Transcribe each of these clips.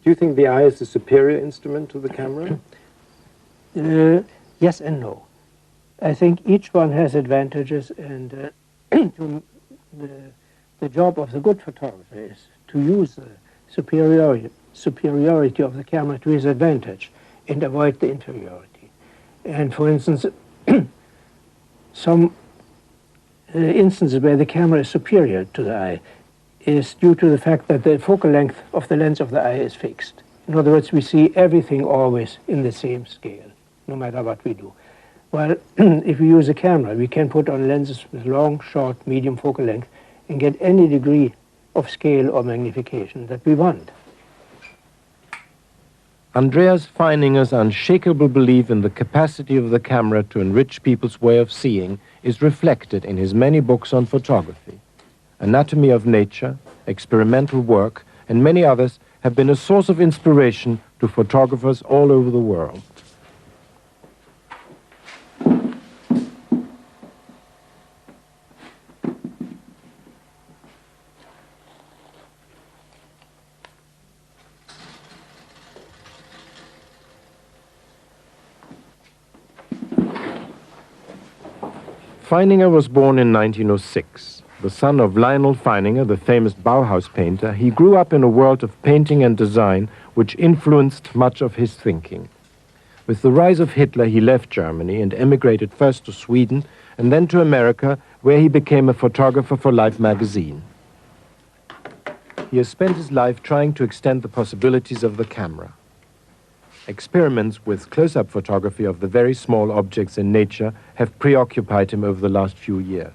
Do you think the eye is a superior instrument to the camera? Yes and no. I think each one has advantages, and the job of the good photographer is to use the superiority of the camera to his advantage and avoid the inferiority. And for instance, some instances where the camera is superior to the eye is due to the fact that the focal length of the lens of the eye is fixed. In other words, we see everything always in the same scale, no matter what we do. Well, if we use a camera, we can put on lenses with long, short, medium focal length and get any degree of scale or magnification that we want. Andreas Feininger's unshakable belief in the capacity of the camera to enrich people's way of seeing is reflected in his many books on photography. Anatomy of Nature, Experimental Work, and many others have been a source of inspiration to photographers all over the world. Feininger was born in 1906. The son of Lionel Feininger, the famous Bauhaus painter, he grew up in a world of painting and design which influenced much of his thinking. With the rise of Hitler, he left Germany and emigrated first to Sweden and then to America, where he became a photographer for Life magazine. He has spent his life trying to extend the possibilities of the camera. Experiments with close-up photography of the very small objects in nature have preoccupied him over the last few years.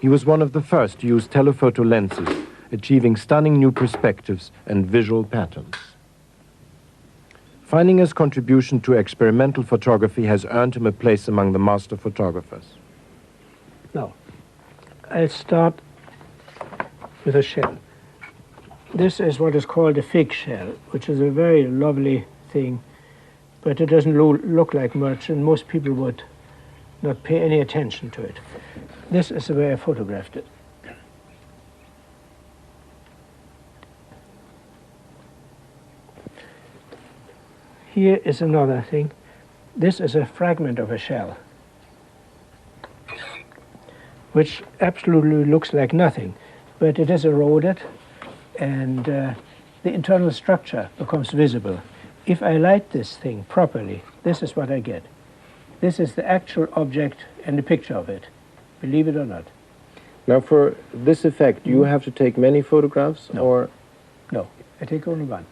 He was one of the first to use telephoto lenses, achieving stunning new perspectives and visual patterns. Feininger's contribution to experimental photography has earned him a place among the master photographers. Now, I'll start with a shell. This is what is called a fig shell, which is a very lovely thing, but it doesn't look like much, and most people would not pay any attention to it. This is the way I photographed it. Here is another thing. This is a fragment of a shell, which absolutely looks like nothing, but it is eroded, and the internal structure becomes visible. If I light this thing properly, this is what I get. This is the actual object and the picture of it, believe it or not. Now, for this effect, you have to take many photographs? No. Or? No, I take only one.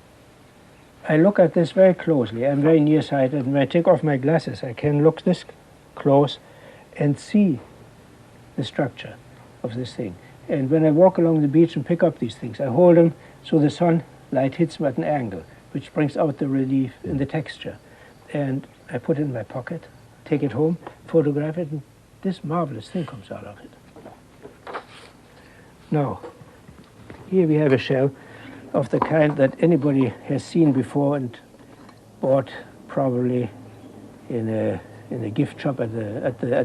I look at this very closely. I'm very nearsighted, and when I take off my glasses, I can look this close and see the structure of this thing. And when I walk along the beach and pick up these things, I hold them so the sunlight hits them at an angle, which brings out the relief and the texture. And I put it in my pocket, take it home, photograph it, and this marvelous thing comes out of it. Now, here we have a shell of the kind that anybody has seen before and bought probably in a gift shop at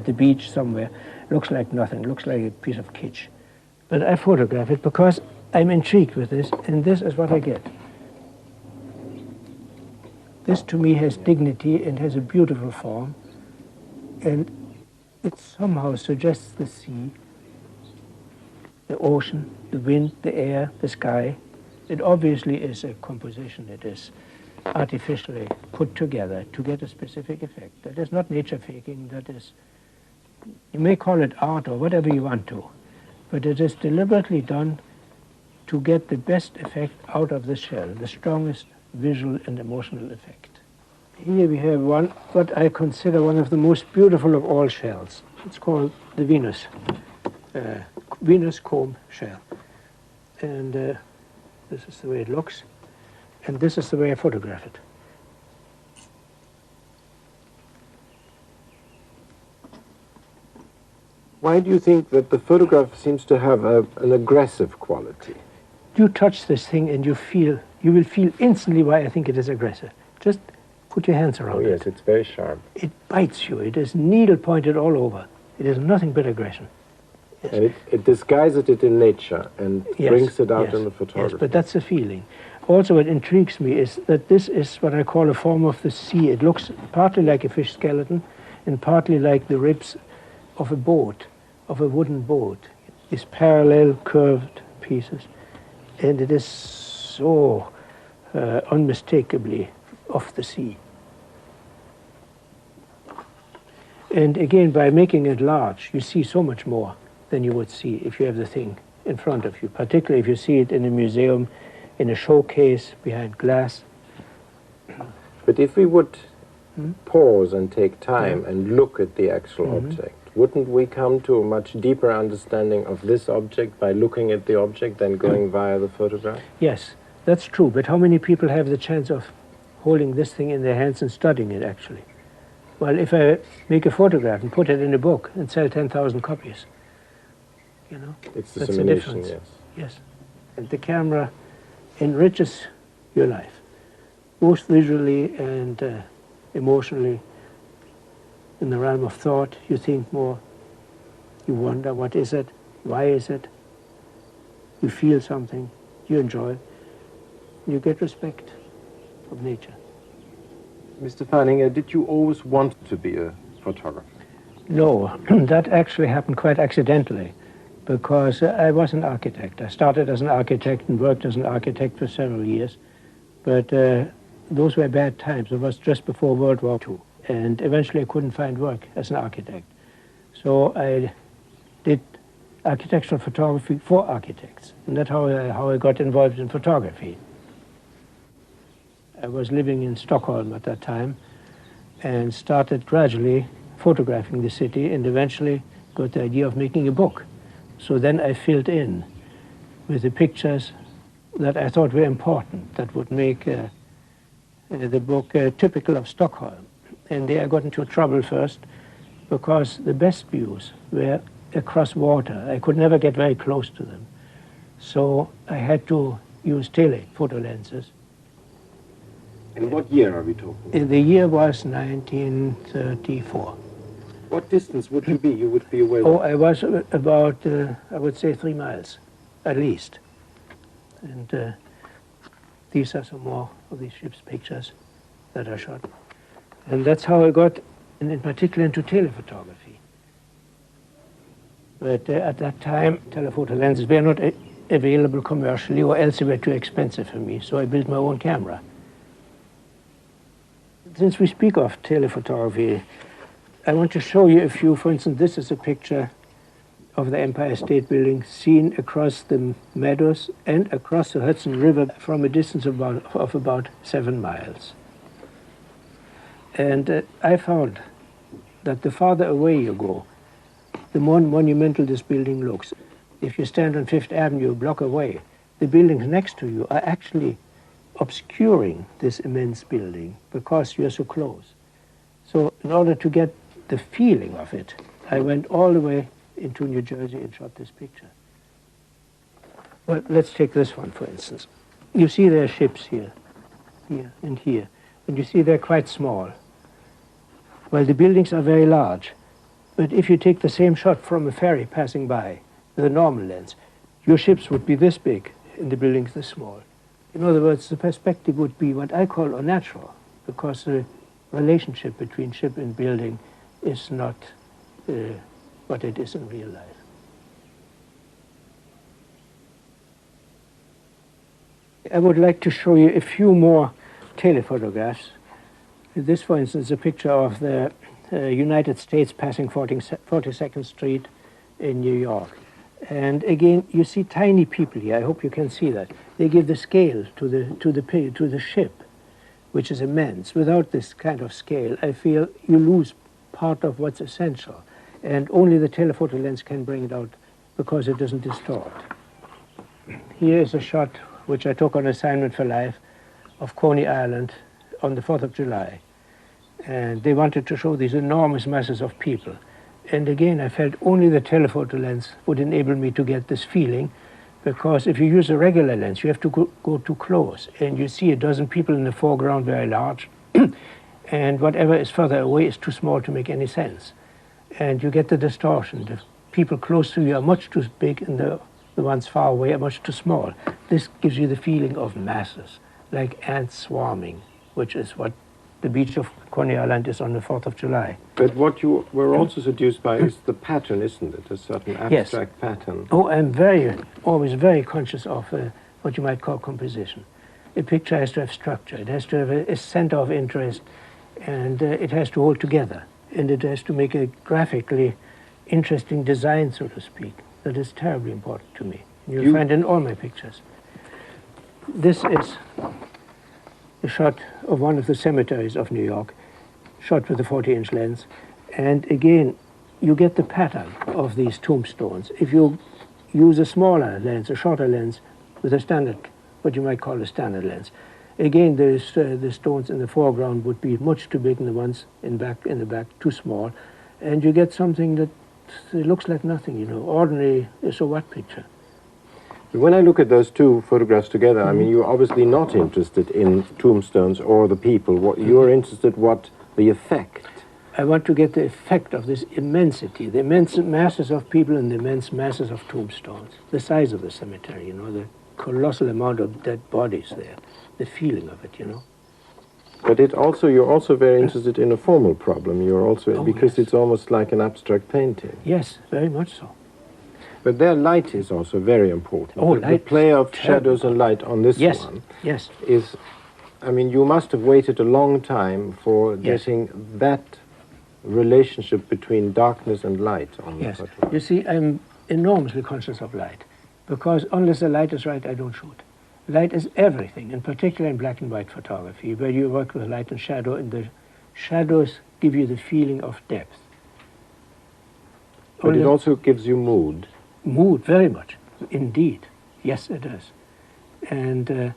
the beach somewhere. Looks like nothing, looks like a piece of kitsch. But I photograph it because I'm intrigued with this, and this is what I get. This to me has dignity and has a beautiful form, and it somehow suggests the sea, the ocean, the wind, the air, the sky. It obviously is a composition. It is artificially put together to get a specific effect. That is not nature faking. That is, you may call it art or whatever you want to, but it is deliberately done to get the best effect out of the shell, the strongest visual and emotional effect. Here we have one, what I consider one of the most beautiful of all shells. It's called the Venus comb shell. And this is the way it looks, and this is the way I photograph it. Why do you think that the photograph seems to have an aggressive quality? You touch this thing and you will feel instantly why I think it is aggressive. Just put your hands around it. Oh yes, it's very sharp. It bites you. It is needle pointed all over. It is nothing but aggression. Yes. And it disguises it in nature and Yes, brings it out yes, in the photography. Yes, but that's the feeling. Also, what intrigues me is that this is what I call a form of the sea. It looks partly like a fish skeleton and partly like the ribs of a boat, of a wooden boat. These parallel curved pieces. And it is so unmistakably of the sea. And again, by making it large, you see so much more than you would see if you have the thing in front of you, particularly if you see it in a museum, in a showcase, behind glass. But if we would pause and take time and look at the actual object, wouldn't we come to a much deeper understanding of this object by looking at the object than going via the photograph? Yes, that's true, but how many people have the chance of holding this thing in their hands and studying it, actually? Well, if I make a photograph and put it in a book and sell 10,000 copies, you know, It's that's the dissemination, difference. yes. Yes, and the camera enriches your life, both visually and emotionally. In the realm of thought, you think more, you wonder, what is it, why is it? You feel something, you enjoy, you get respect of nature. Mr. Feininger, did you always want to be a photographer? No, that actually happened quite accidentally, because I was an architect. I started as an architect and worked as an architect for several years, but those were bad times. It was just before World War II, and eventually I couldn't find work as an architect. So I did architectural photography for architects, and that's how I got involved in photography. I was living in Stockholm at that time and started gradually photographing the city, and eventually got the idea of making a book. So then I filled in with the pictures that I thought were important, that would make the book typical of Stockholm. And there I got into trouble first, because the best views were across water. I could never get very close to them. So I had to use telephoto lenses. And what year are we talking? The year was 1934. What distance would you be? You would be away. Oh, I was about, I would say, 3 miles, at least. And these are some more of these ship's pictures that I shot. And that's how I got, and in particular, into telephotography. But at that time, telephoto lenses were not available commercially, or else they were too expensive for me, so I built my own camera. Since we speak of telephotography, I want to show you a few. For instance, this is a picture of the Empire State Building seen across the meadows and across the Hudson River from a distance of about 7 miles. And I found that the farther away you go, the more monumental this building looks. If you stand on Fifth Avenue a block away, the buildings next to you are actually obscuring this immense building because you're so close. So in order to get the feeling of it, I went all the way into New Jersey and shot this picture. Well, let's take this one, for instance. You see there are ships here, here, and here. And you see they're quite small. Well, the buildings are very large. But if you take the same shot from a ferry passing by with a normal lens, your ships would be this big and the buildings this small. In other words, the perspective would be what I call unnatural, because the relationship between ship and building is not what it is in real life. I would like to show you a few more telephotographs. This, for instance, is a picture of the United States passing 42nd Street in New York. And again, you see tiny people here. I hope you can see that. They give the scale to the ship, which is immense. Without this kind of scale, I feel you lose part of what's essential. And only the telephoto lens can bring it out because it doesn't distort. Here is a shot which I took on assignment for life of Coney Island on the 4th of July. And they wanted to show these enormous masses of people. And again, I felt only the telephoto lens would enable me to get this feeling, because if you use a regular lens, you have to go too close, and you see a dozen people in the foreground very large, and whatever is further away is too small to make any sense. And you get the distortion. The people close to you are much too big and the ones far away are much too small. This gives you the feeling of masses, like ants swarming, which is what the beach of Coney Island is on the 4th of July. But what you were also seduced by is the pattern, isn't it? A certain abstract pattern. Oh, I'm always very conscious of what you might call composition. A picture has to have structure. It has to have a center of interest, and it has to hold together. And it has to make a graphically interesting design, so to speak. That is terribly important to me. You'll find in all my pictures. This is a shot of one of the cemeteries of New York, shot with a 40-inch lens. And again, you get the pattern of these tombstones. If you use a smaller lens, a shorter lens, with a standard, what you might call a standard lens, again, the stones in the foreground would be much too big and the ones in the back too small. And you get something that looks like nothing, you know, ordinary, so what picture. When I look at those two photographs together, I mean, you're obviously not interested in tombstones or the people. You're interested what the effect. I want to get the effect of this immensity, the immense masses of people and the immense masses of tombstones, the size of the cemetery, you know, the colossal amount of dead bodies there, the feeling of it, you know. But you're also very interested in a formal problem. You're also, because yes, it's almost like an abstract painting. Yes, very much so. But their light is also very important. Oh, the play of shadows and light on this one is, I mean, you must have waited a long time for getting that relationship between darkness and light on the photograph. You see, I'm enormously conscious of light, because unless the light is right, I don't shoot. Light is everything, in particular in black and white photography, where you work with light and shadow, and the shadows give you the feeling of depth. But it also gives you mood. Mood, very much, indeed. Yes, it does. And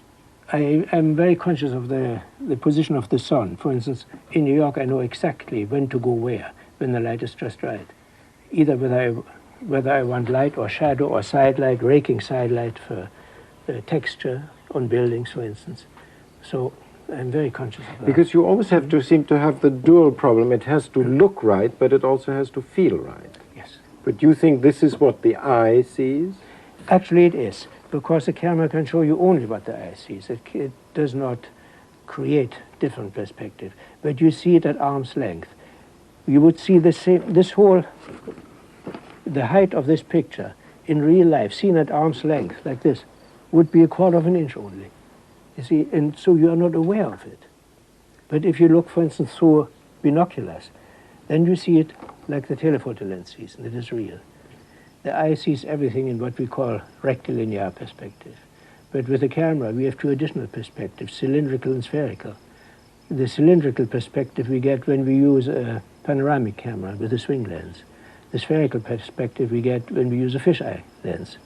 I'm very conscious of the position of the sun. For instance, in New York, I know exactly when to go where, when the light is just right. Either whether I want light or shadow or side light, raking side light for texture on buildings, for instance. So I'm very conscious of that. Because you always have to seem to have the dual problem. It has to look right, but it also has to feel right. Yes. But you think this is what the eye sees? Actually, it is, because the camera can show you only what the eye sees. It does not create different perspective, but you see it at arm's length. You would see the same, the height of this picture in real life, seen at arm's length, like this, would be 1/4 of an inch only. You see, and so you are not aware of it. But if you look, for instance, through binoculars, then you see it like the telephoto lens sees, and it is real. The eye sees everything in what we call rectilinear perspective. But with the camera, we have two additional perspectives, cylindrical and spherical. The cylindrical perspective we get when we use a panoramic camera with a swing lens. The spherical perspective we get when we use a fisheye lens.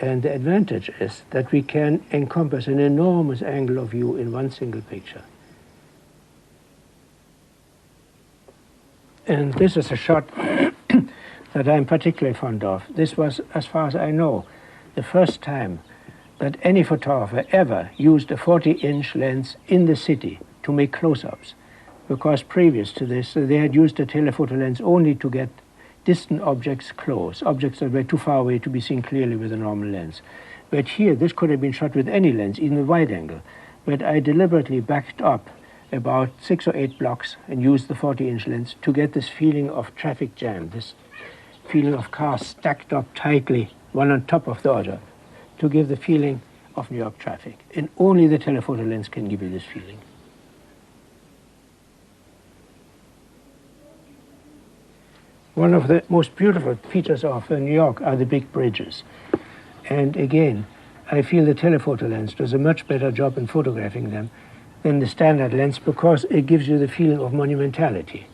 And the advantage is that we can encompass an enormous angle of view in one single picture. And this is a shot that I'm particularly fond of. This was, as far as I know, the first time that any photographer ever used a 40-inch lens in the city to make close-ups. Because previous to this, they had used a telephoto lens only to get distant objects close, objects that were too far away to be seen clearly with a normal lens. But here, this could have been shot with any lens, even a wide angle. But I deliberately backed up about 6 or 8 blocks and used the 40-inch lens to get this feeling of traffic jam, this feeling of cars stacked up tightly, one on top of the other, to give the feeling of New York traffic. And only the telephoto lens can give you this feeling. One of the most beautiful features of New York are the big bridges. And again, I feel the telephoto lens does a much better job in photographing them than the standard lens, because it gives you the feeling of monumentality.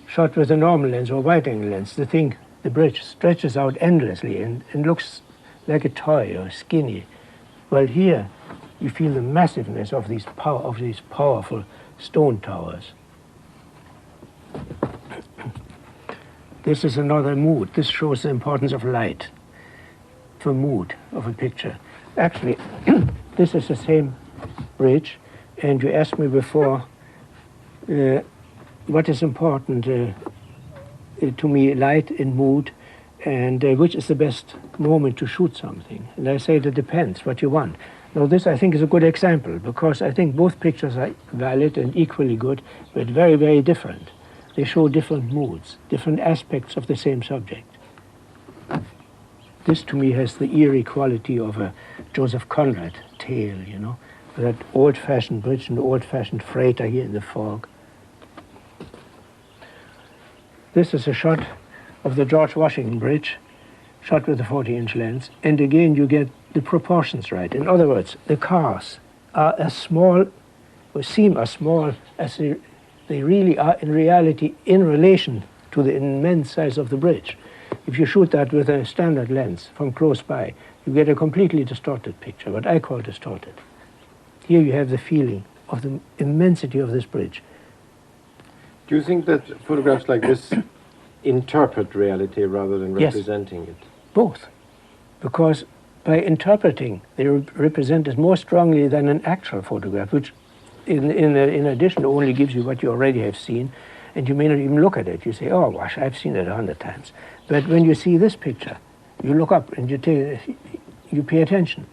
Shot with a normal lens or wide-angle lens, the bridge stretches out endlessly and looks like a toy or skinny. Well, here you feel the massiveness of these powerful stone towers. This is another mood. This shows the importance of light for mood of a picture. Actually, this is the same bridge, and you asked me before what is important to me, light and mood. and which is the best moment to shoot something. And I say it depends what you want. Now this I think is a good example, because I think both pictures are valid and equally good, but very, very different. They show different moods, different aspects of the same subject. This to me has the eerie quality of a Joseph Conrad tale, you know, that old-fashioned bridge and old-fashioned freighter here in the fog. This is a shot of the George Washington Bridge, shot with a 40-inch lens, and again you get the proportions right. In other words, the cars are as small, or seem as small as they really are in reality in relation to the immense size of the bridge. If you shoot that with a standard lens from close by, you get a completely distorted picture, what I call distorted. Here you have the feeling of the immensity of this bridge. Do you think that photographs like this interpret reality rather than representing it? Both. Because by interpreting, they represent it more strongly than an actual photograph, which in addition only gives you what you already have seen, and you may not even look at it. You say, oh gosh, I've seen it 100 times. But when you see this picture, you look up and you pay attention,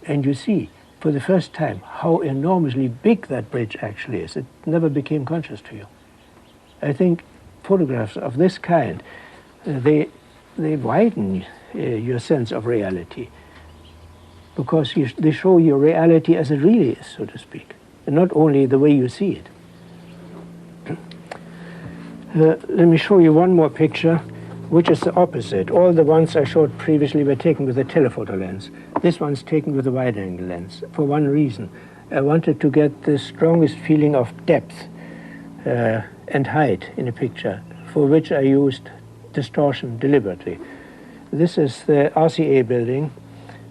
and you see for the first time how enormously big that bridge actually is. It never became conscious to you. I think photographs of this kind, they widen your sense of reality, because they show you reality as it really is, so to speak, and not only the way you see it. Let me show you one more picture, which is the opposite. All the ones I showed previously were taken with a telephoto lens. This one's taken with a wide-angle lens, for one reason. I wanted to get the strongest feeling of depth and height in a picture, for which I used distortion deliberately. This is the RCA building,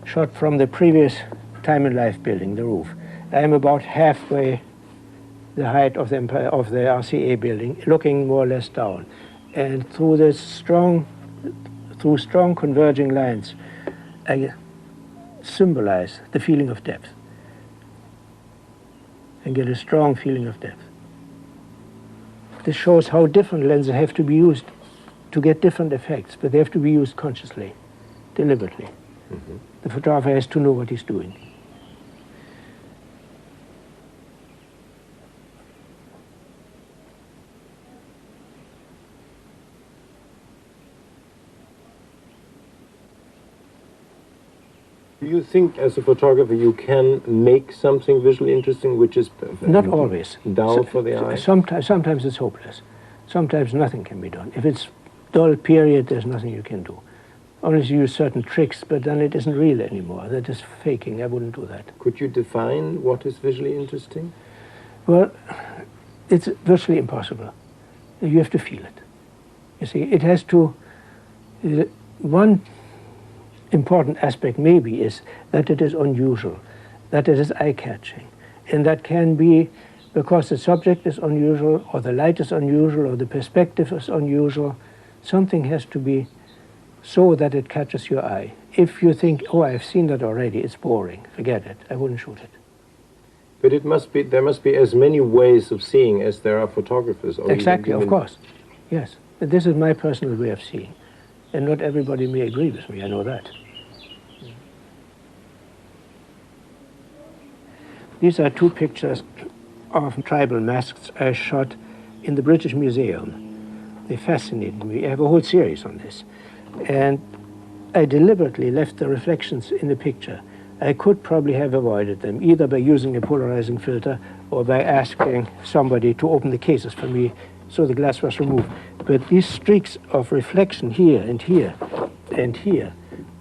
shot from the previous Time and Life building, the roof. I am about halfway the height of the RCA building, looking more or less down. And through strong converging lines, I symbolize the feeling of depth and get a strong feeling of depth. This shows how different lenses have to be used to get different effects, but they have to be used consciously, deliberately. Mm-hmm. The photographer has to know what he's doing. Do you think, as a photographer, you can make something visually interesting which is not always dull for the eye? Sometimes it's hopeless. Sometimes nothing can be done. If it's dull period, there's nothing you can do. Unless you use certain tricks, but then it isn't real anymore. That is faking. I wouldn't do that. Could you define what is visually interesting? Well, it's virtually impossible. You have to feel it. You see, it has to... one important aspect maybe is that it is unusual, that it is eye-catching. And that can be because the subject is unusual, or the light is unusual, or the perspective is unusual. Something has to be so that it catches your eye. If you think, oh, I've seen that already, it's boring, forget it, I wouldn't shoot it. But there must be as many ways of seeing as there are photographers. Or exactly, of course, yes. This is my personal way of seeing. And not everybody may agree with me, I know that. These are two pictures of tribal masks I shot in the British Museum. They fascinated me. I have a whole series on this. And I deliberately left the reflections in the picture. I could probably have avoided them, either by using a polarizing filter or by asking somebody to open the cases for me so the glass was removed. But these streaks of reflection here and here and here,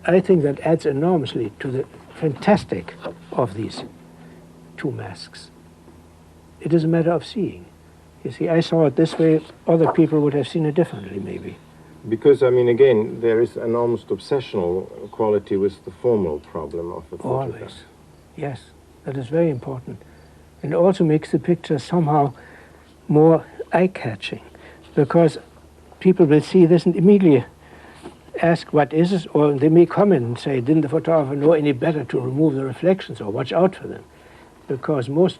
I think that adds enormously to the fantastic of these two masks. It is a matter of seeing. You see, I saw it this way, other people would have seen it differently, maybe. Because, I mean, again, there is an almost obsessional quality with the formal problem of the photograph. Always. Yes, that is very important. And it also makes the picture somehow more eye-catching, because people will see this and immediately ask what is it, or they may comment and say, didn't the photographer know any better to remove the reflections or watch out for them? Because most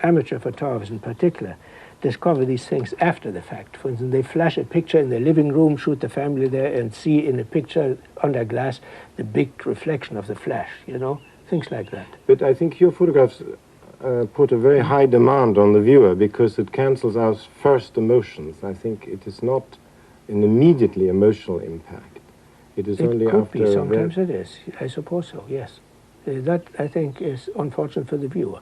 amateur photographers in particular discover these things after the fact. For instance, they flash a picture in their living room, shoot the family there, and see in a picture under glass the big reflection of the flash, you know, things like that. But I think your photographs put a very high demand on the viewer because it cancels out first emotions. I think it is not an immediately emotional impact. It is only after... It could be, sometimes it is. I suppose so, yes. That, I think, is unfortunate for the viewer.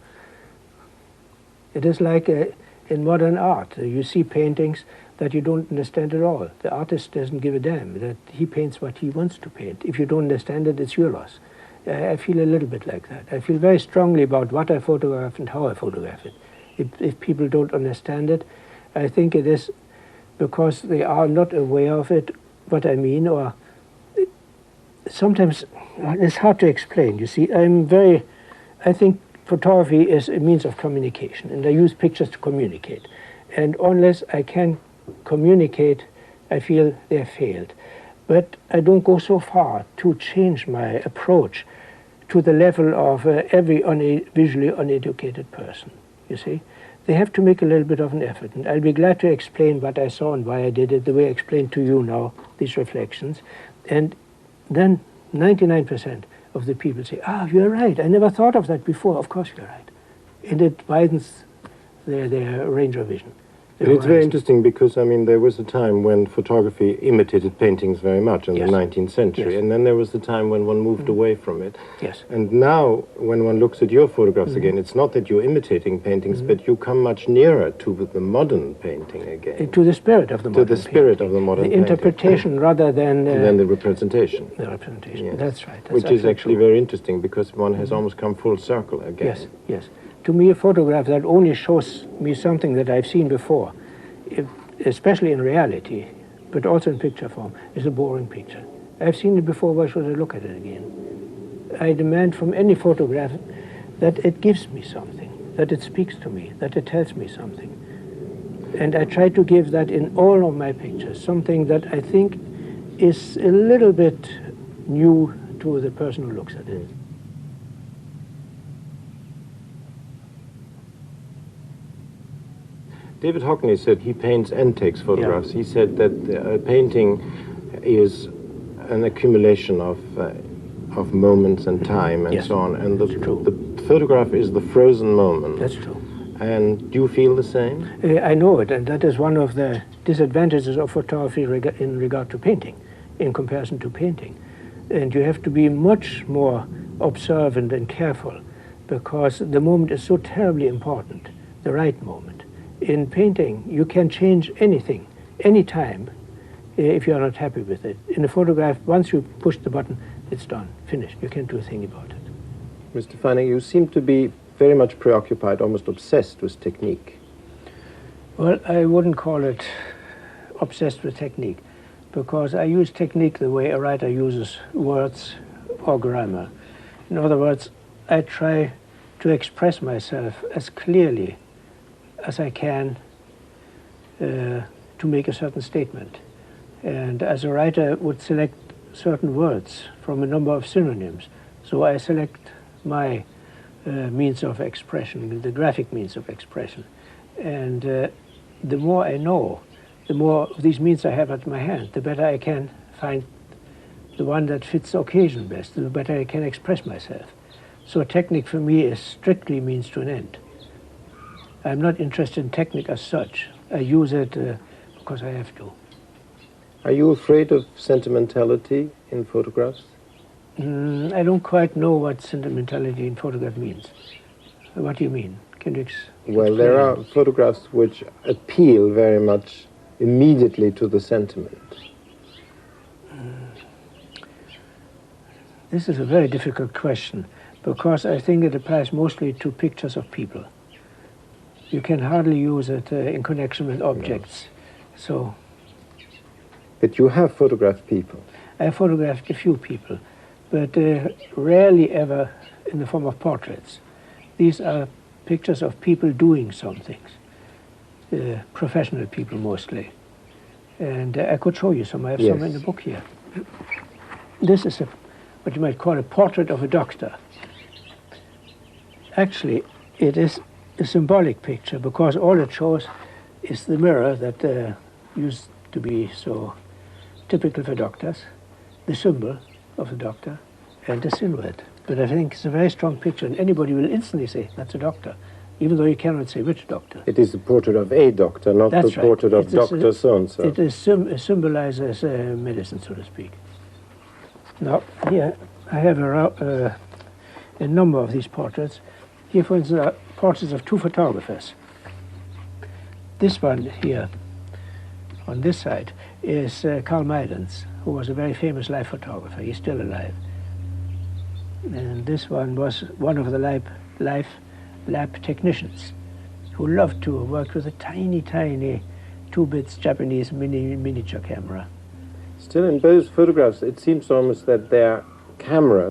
It is like in modern art. You see paintings that you don't understand at all. The artist doesn't give a damn, that he paints what he wants to paint. If you don't understand it, it's your loss. I feel a little bit like that. I feel very strongly about what I photograph and how I photograph it. If people don't understand it, I think it is because they are not aware of it, what I mean, or sometimes it's hard to explain. You see, I think photography is a means of communication, and I use pictures to communicate. And unless I can communicate, I feel they have failed. But I don't go so far to change my approach to the level of every visually uneducated person, you see. They have to make a little bit of an effort, and I'll be glad to explain what I saw and why I did it, the way I explained to you now, these reflections. And then 99% of the people say, ah, you're right, I never thought of that before. Of course you're right. And it widens their range of vision. It's very interesting because, I mean, there was a time when photography imitated paintings very much in the 19th century, and then there was the time when one moved away from it. Yes. And now, when one looks at your photographs again, it's not that you're imitating paintings, but you come much nearer to the modern painting again. To the spirit of the modern painting. To the spirit of the modern painting. The interpretation rather than... than the representation. The representation, yes. That's right. That's which is actually very interesting because one has almost come full circle again. Yes, yes. To me, a photograph that only shows me something that I've seen before, especially in reality, but also in picture form, is a boring picture. I've seen it before, why should I look at it again? I demand from any photograph that it gives me something, that it speaks to me, that it tells me something. And I try to give that in all of my pictures, something that I think is a little bit new to the person who looks at it. David Hockney said he paints and takes photographs. Yeah. He said that a painting is an accumulation of moments and time and so on. And the photograph is the frozen moment. That's true. And do you feel the same? I know it, and that is one of the disadvantages of photography in regard to painting, in comparison to painting. And you have to be much more observant and careful because the moment is so terribly important, the right moment. In painting, you can change anything, anytime, if you are not happy with it. In a photograph, once you push the button, it's done, finished. You can't do a thing about it. Mr. Feininger, you seem to be very much preoccupied, almost obsessed with technique. Well, I wouldn't call it obsessed with technique, because I use technique the way a writer uses words or grammar. In other words, I try to express myself as clearly as I can to make a certain statement. And as a writer would select certain words from a number of synonyms, so I select my means of expression, the graphic means of expression. And the more I know, the more of these means I have at my hand, the better I can find the one that fits the occasion best, the better I can express myself. So technique for me is strictly means to an end. I'm not interested in technique as such. I use it because I have to. Are you afraid of sentimentality in photographs? I don't quite know what sentimentality in photograph means. What do you mean? Can you explain? Well, there are photographs which appeal very much immediately to the sentiment. This is a very difficult question because I think it applies mostly to pictures of people. You can hardly use it in connection with objects. So. But you have photographed people. I photographed a few people, but rarely ever in the form of portraits. These are pictures of people doing something, professional people mostly. And I could show you some. I have some in the book here. This is what you might call a portrait of a doctor. Actually, it is a symbolic picture because all it shows is the mirror that used to be so typical for doctors, the symbol of the doctor, and the silhouette. But I think it's a very strong picture, and anybody will instantly say, that's a doctor, even though you cannot say which doctor. It is the portrait of a doctor, not That's the portrait of Dr. So-and-so. It is symbolizes medicine, so to speak. Now, here I have a number of these portraits. Here, for instance, are portraits of two photographers. This one here, on this side, is Carl Meidens, who was a very famous life photographer. He's still alive. And this one was one of the lab technicians who loved to work with a tiny, tiny 2-bits Japanese miniature camera. Still, in both photographs, it seems almost that their camera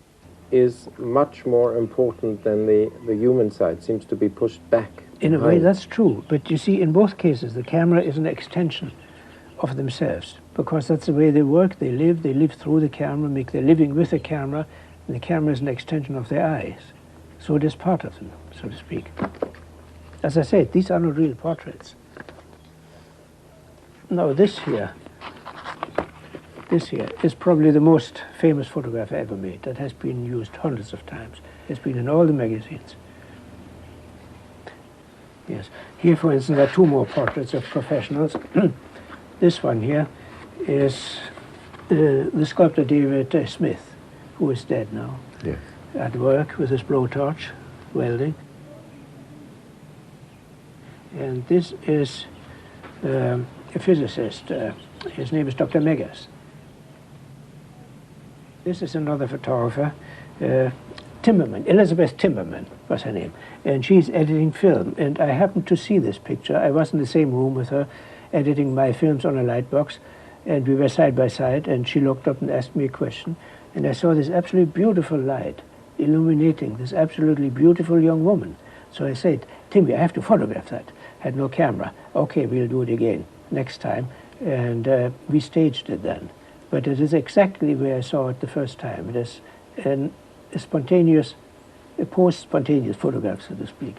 is much more important than the human side. Seems to be pushed back. In a way, that's true. But you see, in both cases, the camera is an extension of themselves, because that's the way they work, they live through the camera, make their living with the camera, and the camera is an extension of their eyes. So it is part of them, so to speak. As I said, these are not real portraits. Now this here is probably the most famous photograph I ever made. That has been used hundreds of times. It's been in all the magazines. Yes. Here, for instance, are two more portraits of professionals. This one here is the sculptor David Smith, who is dead now, yes, at work with his blowtorch, welding. And this is a physicist. His name is Dr. Meggers. This is another photographer, Timmerman, Elizabeth Timmerman was her name, and she's editing film. And I happened to see this picture. I was in the same room with her, editing my films on a light box, and we were side by side, and she looked up and asked me a question, and I saw this absolutely beautiful light illuminating this absolutely beautiful young woman. So I said, Timmy, I have to photograph that. Had no camera. Okay, we'll do it again next time. And we staged it then. But it is exactly where I saw it the first time. It is a post-spontaneous photograph, so to speak.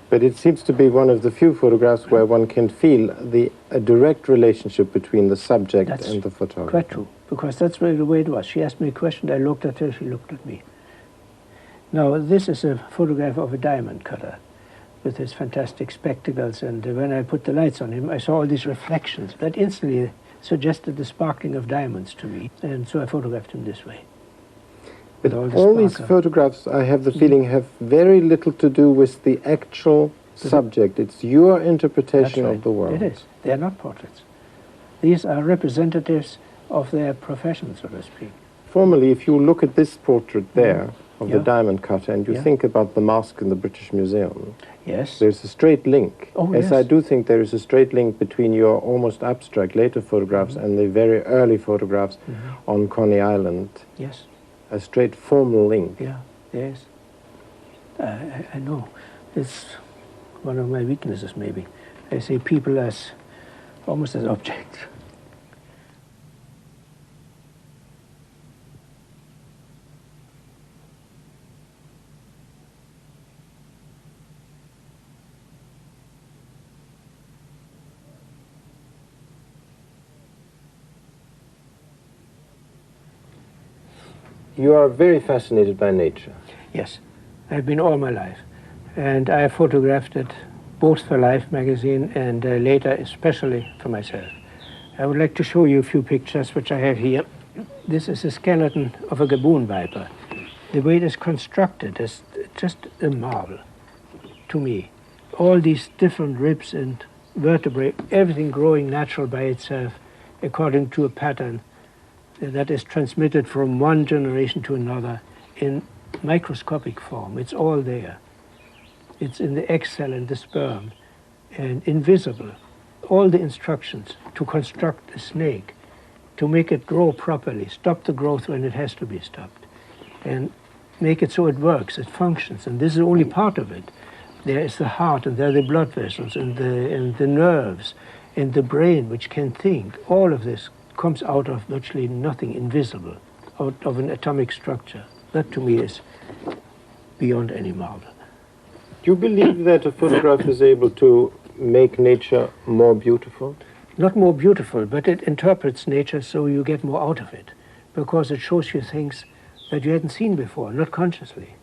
But it seems to be one of the few photographs where one can feel a direct relationship between the subject and the photographer. Quite true, because that's really the way it was. She asked me a question, I looked at her, she looked at me. Now, this is a photograph of a diamond cutter with his fantastic spectacles, and when I put the lights on him, I saw all these reflections that instantly suggested the sparkling of diamonds to me, and so I photographed him this way. But all these photographs, I have the feeling, have very little to do with the actual subject. It's your interpretation of the world. It is. They are not portraits. These are representatives of their profession, so to speak. Formally, if you look at this portrait there of the diamond cutter and you think about the mask in the British Museum, yes, there's a straight link. Oh, yes, I do think there is a straight link between your almost abstract later photographs and the very early photographs on Coney Island. Yes. A straight formal link. Yeah, yes. I know. It's one of my weaknesses, maybe. I see people as almost as objects. You are very fascinated by nature. Yes, I've been all my life. And I have photographed it both for Life magazine and later especially for myself. I would like to show you a few pictures which I have here. This is a skeleton of a gaboon viper. The way it is constructed is just a marvel to me. All these different ribs and vertebrae, everything growing natural by itself according to a pattern that is transmitted from one generation to another in microscopic form. It's all there. It's in the egg cell and the sperm, and invisible. All the instructions to construct a snake, to make it grow properly, stop the growth when it has to be stopped, and make it so it works, it functions. And this is only part of it. There is the heart, and there are the blood vessels, and the nerves, and the brain, which can think. All of this comes out of virtually nothing invisible, out of an atomic structure. That to me is beyond any marvel. Do you believe that a photograph is able to make nature more beautiful? Not more beautiful, but it interprets nature so you get more out of it, because it shows you things that you hadn't seen before, not consciously,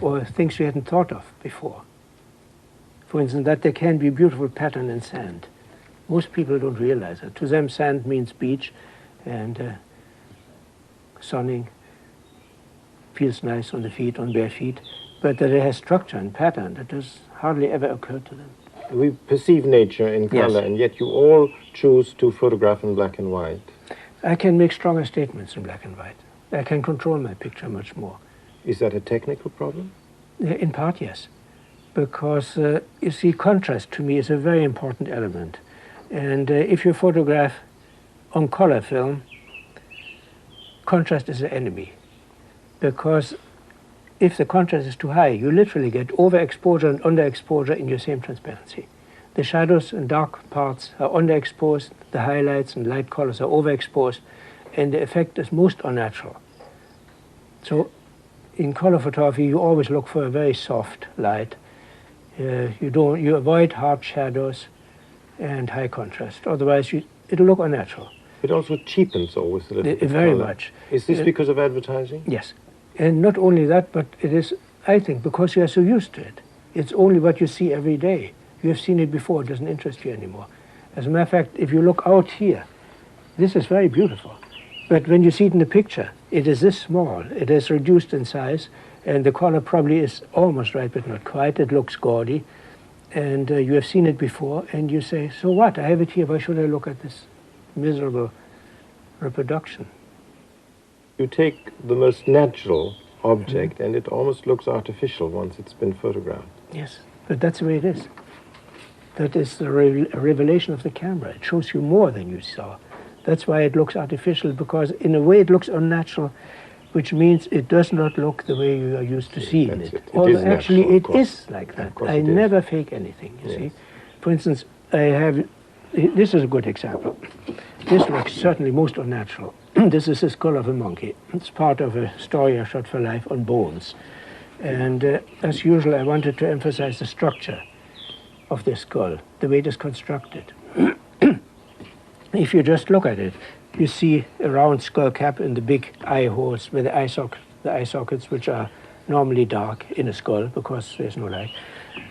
or things you hadn't thought of before. For instance, that there can be beautiful pattern in sand. Most people don't realize it. To them, sand means beach, and sunning feels nice on the feet, on bare feet, but that it has structure and pattern that does hardly ever occur to them. We perceive nature in color, Yes. and yet you all choose to photograph in black and white. I can make stronger statements in black and white. I can control my picture much more. Is that a technical problem? In part, yes. Because, you see, contrast to me is a very important element. And if you photograph on color film, contrast is an enemy. Because if the contrast is too high, you literally get overexposure and underexposure in your same transparency. The shadows and dark parts are underexposed, the highlights and light colors are overexposed, and the effect is most unnatural. So in color photography, you always look for a very soft light. You avoid hard shadows and high contrast. Otherwise, it'll look unnatural. It also cheapens always a little bit. Very color. much. Is this because of advertising? Yes. And not only that, but it is, I think, because you are so used to it. It's only what you see every day. You have seen it before, it doesn't interest you anymore. As a matter of fact, if you look out here, this is very beautiful. But when you see it in the picture, it is this small. It is reduced in size, and the color probably is almost right, but not quite. It looks gaudy. And you have seen it before, and you say, so what? I have it here. Why should I look at this miserable reproduction? You take the most natural object, and it almost looks artificial once it's been photographed. Yes, but that's the way it is. That is the revelation of the camera. It shows you more than you saw. That's why it looks artificial, because in a way it looks unnatural, which means it does not look the way you are used to seeing it. Although actually it is like that. I never fake anything, you see. For instance, I have, this is a good example. This looks certainly most unnatural. This is the skull of a monkey. It's part of a story I shot for life on bones. And as usual, I wanted to emphasize the structure of this skull, the way it is constructed. If you just look at it, you see a round skull cap and the big eye holes with the eye sockets, which are normally dark in a skull because there's no light.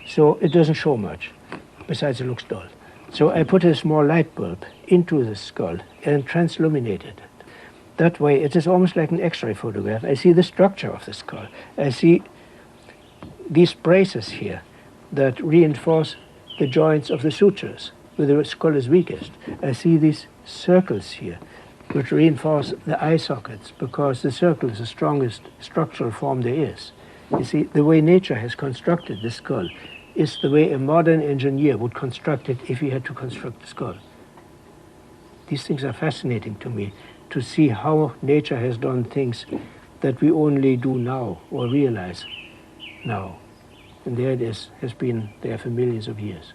So it doesn't show much. Besides, it looks dull. So I put a small light bulb into the skull and transilluminated it. That way, it is almost like an X-ray photograph. I see the structure of the skull. I see these braces here that reinforce the joints of the sutures where the skull is weakest. I see these circles here which reinforce the eye sockets because the circle is the strongest structural form there is. You see, the way nature has constructed the skull is the way a modern engineer would construct it if he had to construct the skull. These things are fascinating to me, to see how nature has done things that we only do now or realize now. And there it is, has been there for millions of years.